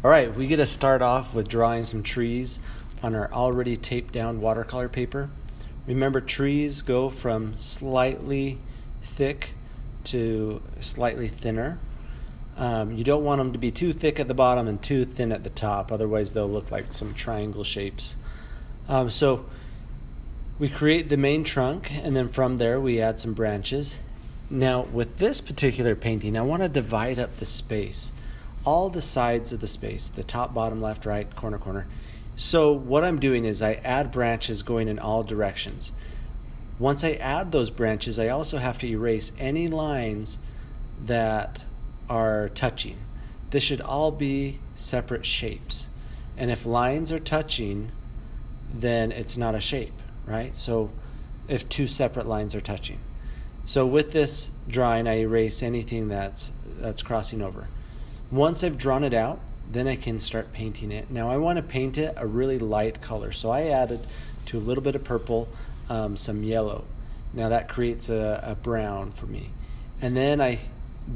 All right, we get to start off with drawing some trees on our already taped down watercolor paper. Remember, trees go from slightly thick to slightly thinner. You don't want them to be too thick at the bottom and too thin at the top, otherwise they'll look like some triangle shapes. So we create the main trunk, and then from there we add some branches. Now with this particular painting, I want to divide up the space, all the sides of the space, the top, bottom, left, right, corner. So what I'm doing is I add branches going in all directions. Once I add those branches, I also have to erase any lines that are touching. This should all be separate shapes. And if lines are touching, then it's not a shape, right? So if two separate lines are touching. So with this drawing, I erase anything that's crossing over. Once I've drawn it out, then I can start painting it. Now I want to paint it a really light color, so I added to a little bit of purple, some yellow. Now that creates a brown for me. And then I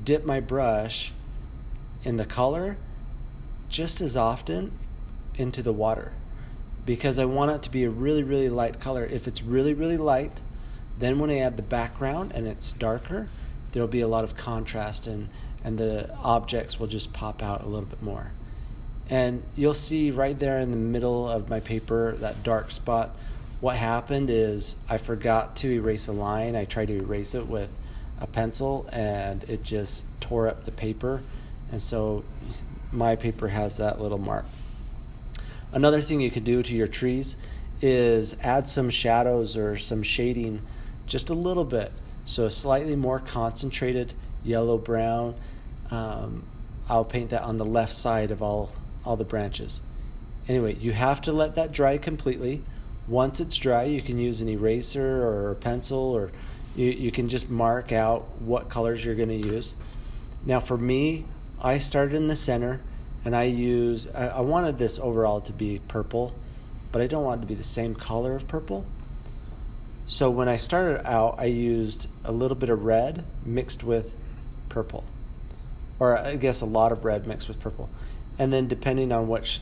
dip my brush in the color just as often into the water, because I want it to be a really, really light color. If it's really, really light, then when I add the background and it's darker, there'll be a lot of contrast and the objects will just pop out a little bit more. And you'll see right there in the middle of my paper, that dark spot, what happened is I forgot to erase a line. I tried to erase it with a pencil and it just tore up the paper. And so my paper has that little mark. Another thing you could do to your trees is add some shadows or some shading, just a little bit. So a slightly more concentrated yellow-brown. I'll paint that on the left side of all the branches. Anyway, you have to let that dry completely. Once it's dry, you can use an eraser or a pencil, or you can just mark out what colors you're going to use. Now for me, I started in the center, and I wanted this overall to be purple, but I don't want it to be the same color of purple. So when I started out, I used a little bit of red mixed with purple, or I guess a lot of red mixed with purple. And then depending on which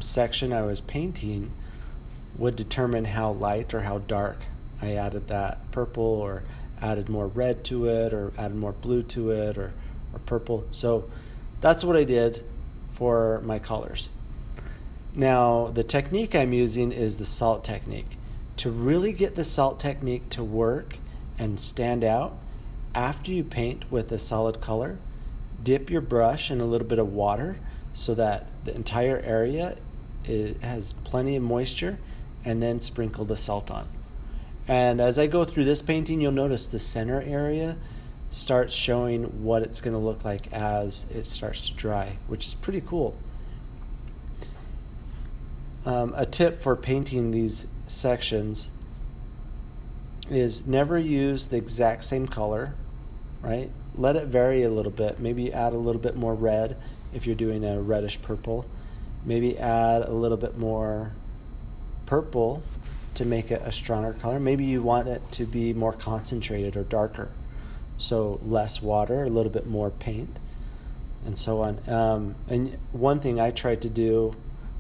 section I was painting would determine how light or how dark I added that purple, or added more red to it, or added more blue to it, or purple. So that's what I did for my colors. Now the technique I'm using is the salt technique. To really get the salt technique to work and stand out, after you paint with a solid color, dip your brush in a little bit of water so that the entire area has plenty of moisture, and then sprinkle the salt on. And as I go through this painting, you'll notice the center area starts showing what it's going to look like as it starts to dry, which is pretty cool. A tip for painting these sections is never use the exact same color, right? Let it vary a little bit. Maybe add a little bit more red if you're doing a reddish purple. Maybe add a little bit more purple to make it a stronger color. Maybe you want it to be more concentrated or darker. So less water, a little bit more paint, and so on. And one thing I tried to do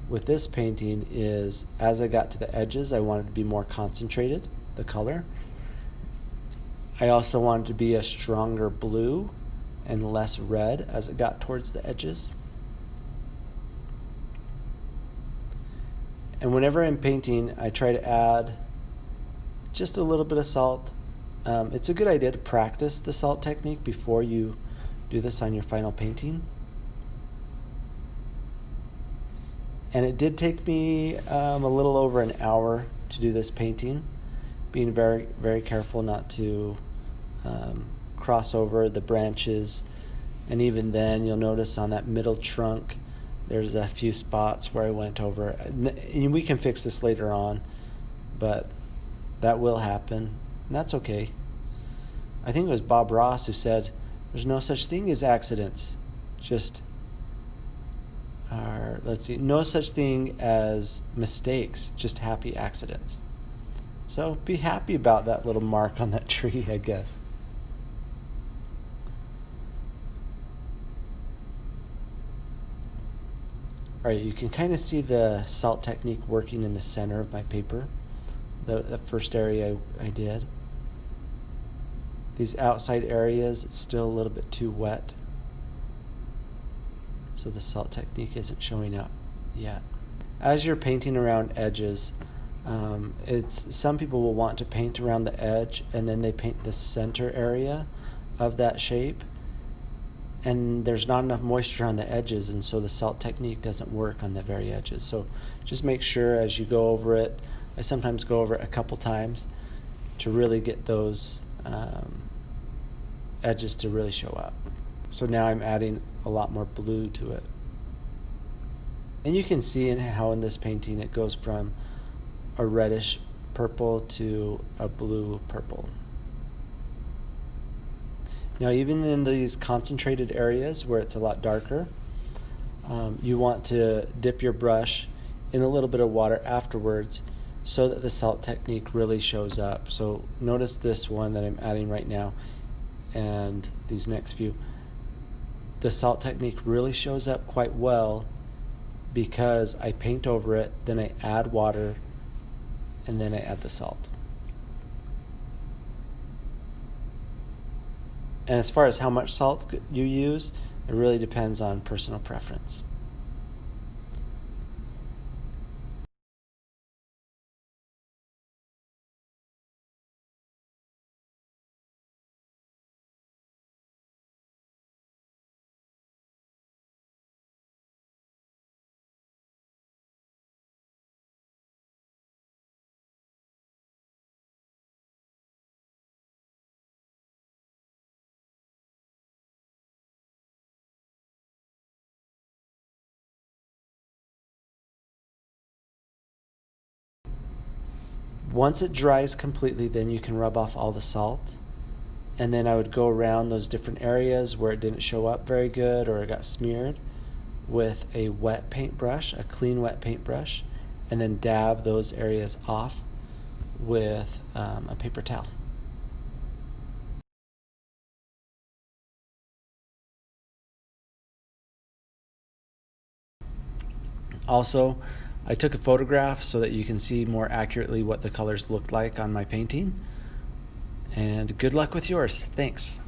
with this painting is, as I got to the edges, I wanted to be more concentrated, the color. I also wanted to be a stronger blue and less red as it got towards the edges. And whenever I'm painting, I try to add just a little bit of salt. It's a good idea to practice the salt technique before you do this on your final painting. And it did take me a little over an hour to do this painting, being very, very careful not to cross over the branches. And even then, you'll notice on that middle trunk, there's a few spots where I went over. And we can fix this later on, but that will happen, and that's okay. I think it was Bob Ross who said, there's no such thing as accidents, no such thing as mistakes, just happy accidents. So be happy about that little mark on that tree, I guess. Alright, you can kind of see the salt technique working in the center of my paper, the first area I did. These outside areas, it's still a little bit too wet, so the salt technique isn't showing up yet. As you're painting around edges, some people will want to paint around the edge and then they paint the center area of that shape, and there's not enough moisture on the edges, and so the salt technique doesn't work on the very edges. So just make sure as you go over it, I sometimes go over it a couple times to really get those edges to really show up. So now I'm adding a lot more blue to it. And you can see how in this painting it goes from a reddish purple to a blue purple. Now even in these concentrated areas where it's a lot darker, you want to dip your brush in a little bit of water afterwards so that the salt technique really shows up. So notice this one that I'm adding right now and these next few. The salt technique really shows up quite well because I paint over it, then I add water, and then I add the salt. And as far as how much salt you use, it really depends on personal preference. Once it dries completely, then you can rub off all the salt. And then I would go around those different areas where it didn't show up very good or it got smeared with a wet paintbrush, a clean wet paintbrush, and then dab those areas off with a paper towel. Also, I took a photograph so that you can see more accurately what the colors looked like on my painting. And good luck with yours. Thanks.